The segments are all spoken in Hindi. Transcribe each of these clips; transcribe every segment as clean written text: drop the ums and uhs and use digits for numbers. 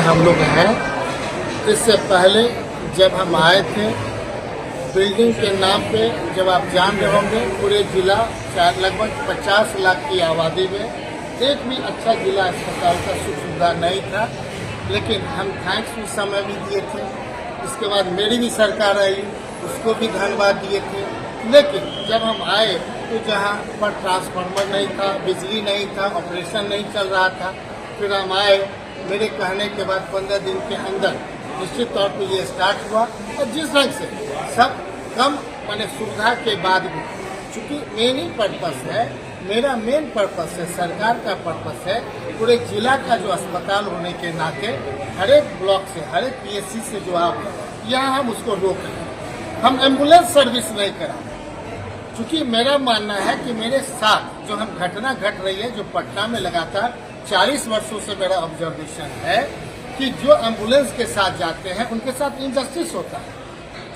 हम लोग हैं। इससे पहले जब हम आए थे बिल्डिंग के नाम पे, जब आप जान रहे होंगे पूरे जिला लगभग 50 लाख की आबादी में एक भी अच्छा जिला अस्पताल का सुख सुविधा नहीं था, लेकिन हम थैंक्स उस समय भी दिए थे। इसके बाद मेरी भी सरकार आई, उसको भी धन्यवाद दिए थे। लेकिन जब हम आए तो जहाँ पर ट्रांसफार्मर नहीं था, बिजली नहीं था, ऑपरेशन नहीं चल रहा था, फिर हम आए। मेरे कहने के बाद 15 दिन के अंदर निश्चित तौर पर ये स्टार्ट हुआ। और जिस ढंग से सब कम माने सुविधा के बाद भी, चूँकि मेन ही पर्पस है, मेरा मेन पर्पस है, सरकार का पर्पस है, पूरे जिला का जो अस्पताल होने के नाते हर एक ब्लॉक से, हर एक PSC से जो आप यहाँ हम उसको रोक रहे हैं। हम एम्बुलेंस सर्विस नहीं करा, क्योंकि मेरा मानना है कि मेरे साथ जो हम घटना घट रही है, जो पटना में लगातार 40 वर्षों से मेरा ऑब्जर्वेशन है कि जो एम्बुलेंस के साथ जाते हैं उनके साथ इनजस्टिस होता है।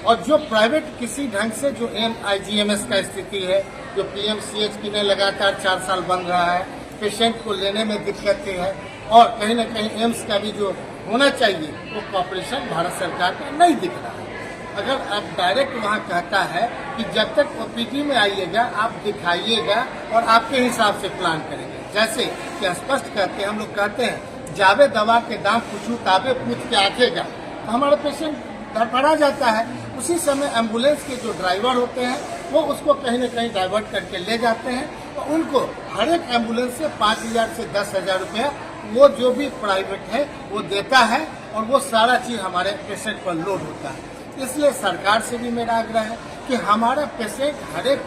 और जो प्राइवेट किसी ढंग से जो IGMS का स्थिति है, जो PMCH की ने लगातार 4 साल बन रहा है, पेशेंट को लेने में दिक्कतें है, और कहीं न कहीं एम्स का भी जो होना चाहिए वो कॉपरेशन भारत सरकार का नहीं दिख रहा है। अगर आप डायरेक्ट वहाँ कहता है कि जब तक OPD में आइएगा आप दिखाइएगा और आपके हिसाब से प्लान करेंगे, जैसे कि स्पष्ट कहते हैं, हम लोग कहते हैं जावे दवा के दाम पूछू ताबे पूछ के आखेगा, तो हमारा पेशेंट धड़फड़ा जाता है। उसी समय एम्बुलेंस के जो ड्राइवर होते हैं वो उसको कहीं न कहीं डाइवर्ट करके ले जाते हैं, और उनको हर एक एम्बुलेंस से 5,000 से 10,000 रुपया वो जो भी प्राइवेट है वो देता है, और वो सारा चीज़ हमारे पेशेंट पर लोड होता है। इसलिए सरकार से भी मेरा आग्रह है कि हमारा पेशेंट हर एक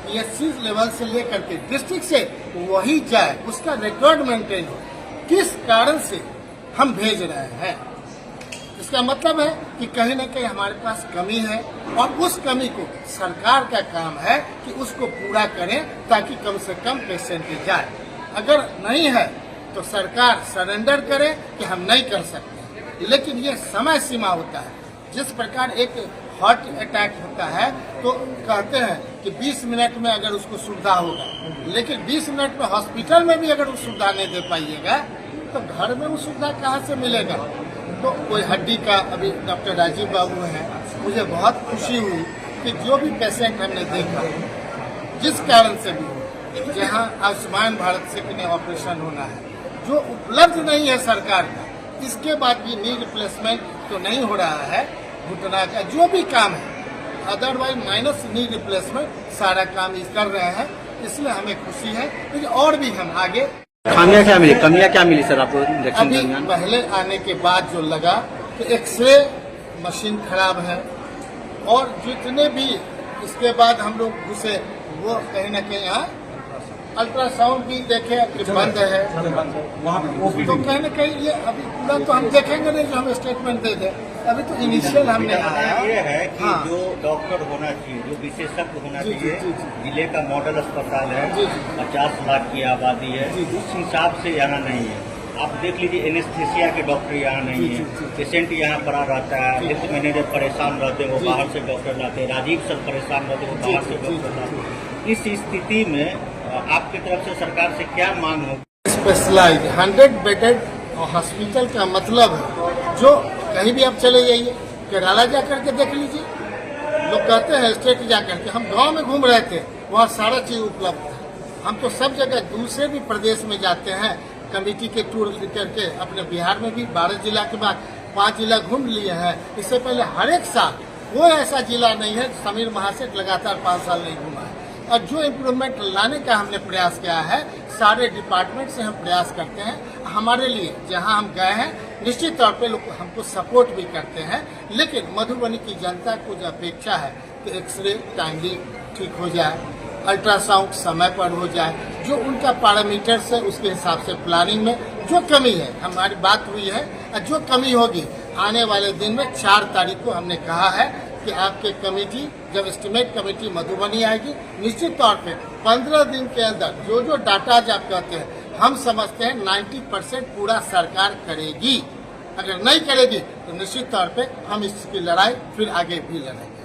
PSC लेवल से लेकर के डिस्ट्रिक्ट से वही जाए, उसका रिकॉर्ड मेंटेन हो, किस कारण से हम भेज रहे हैं। इसका मतलब है कि कहीं न कहीं हमारे पास कमी है, और उस कमी को सरकार का काम है कि उसको पूरा करें, ताकि कम से कम पेशेंट जाए। अगर नहीं है तो सरकार सरेंडर करे कि हम नहीं कर सकते, लेकिन ये समय सीमा होता है। जिस प्रकार एक हार्ट अटैक होता है तो कहते हैं कि 20 मिनट में अगर उसको सुविधा होगा, लेकिन 20 मिनट में हॉस्पिटल में भी अगर वो सुविधा नहीं दे पाइएगा तो घर में वो सुविधा कहाँ से मिलेगा। तो कोई हड्डी का, अभी डॉक्टर राजीव बाबू हैं, मुझे बहुत खुशी हुई कि जो भी पेशेंट हमने देखा, जिस कारण से भी, जहाँ आयुष्मान भारत से इन्हें ऑपरेशन होना है, जो उपलब्ध नहीं है सरकार का, इसके बाद भी नी रिप्लेसमेंट तो नहीं हो रहा है, घुटना का जो भी काम है, अदरवाइज माइनस नी रिप्लेसमेंट सारा काम कर रहे हैं। इसलिए हमें खुशी है, लेकिन और भी हम आगे। खामियां क्या मिली, कमियां क्या मिली सर आपको इलेक्शन अभी दरमियान? पहले आने के बाद जो लगा कि एक्सरे मशीन खराब है, और जितने भी इसके बाद हम लोग घुसे वो कहीं न कहीं यहाँ अल्ट्रासाउंड भी देखे कि बंद है, तो कहीं न कहीं ये अभी पूरा तो हम देखेंगे नहीं, जो हम स्टेटमेंट दे दें। अभी तो इनिशियल हमने आया ये है कि हाँ। जो डॉक्टर होना चाहिए, जो विशेषज्ञ होना जी, चाहिए, जी, जी। जिले का मॉडल अस्पताल है, जी। 50 लाख की आबादी है, जी, जी। उस हिसाब से यहाँ नहीं है। आप देख लीजिए एनेस्थीसिया के डॉक्टर यहाँ नहीं जी, है, जी, जी। पेशेंट यहाँ पड़ा रहता है, जी। हेल्थ मैनेजर परेशान रहते हैं, वो जी। बाहर से डॉक्टर लाते हैं, राजीव सर परेशान रहते हैं, वो जी, बाहर से जी, डॉक्टर जी, लाते हैं। इस स्थिति में आपकी तरफ से सरकार से क्या मांग हो? स्पेशलाइज 100 बेडेड हॉस्पिटल का मतलब है जो कहीं भी आप चले जाइए, केरला जा करके देख लीजिए, लोग कहते हैं स्टेट जा करके, हम गांव में घूम रहे थे, वहाँ सारा चीज उपलब्ध है। हम तो सब जगह दूसरे भी प्रदेश में जाते हैं, कमेटी के टूर करके, अपने बिहार में भी 12 जिला के बाद 5 जिला घूम लिए हैं। इससे पहले हर एक साल कोई ऐसा जिला नहीं है, समीर महासेठ लगातार 5 साल नहीं घूमा है। और जो इम्प्रूवमेंट लाने का हमने प्रयास किया है, सारे डिपार्टमेंट से हम प्रयास करते हैं। हमारे लिए जहां हम गए हैं, निश्चित तौर पे लोग हमको सपोर्ट भी करते हैं, लेकिन मधुबनी की जनता को जो अपेक्षा है कि एक्सरे टाइमली ठीक हो जाए, अल्ट्रासाउंड समय पर हो जाए, जो उनका पैरामीटर्स है उसके हिसाब से प्लानिंग में जो कमी है, हमारी बात हुई है, और जो कमी होगी आने वाले दिन में 4 तारीख को हमने कहा है कि आपके कमेटी, जब एस्टिमेट कमेटी मधुबनी आएगी, निश्चित तौर पे 15 दिन के अंदर जो जो डाटा आप कहते हैं, हम समझते हैं 90% पूरा सरकार करेगी। अगर नहीं करेगी तो निश्चित तौर पे हम इसकी लड़ाई फिर आगे भी लड़ेंगे।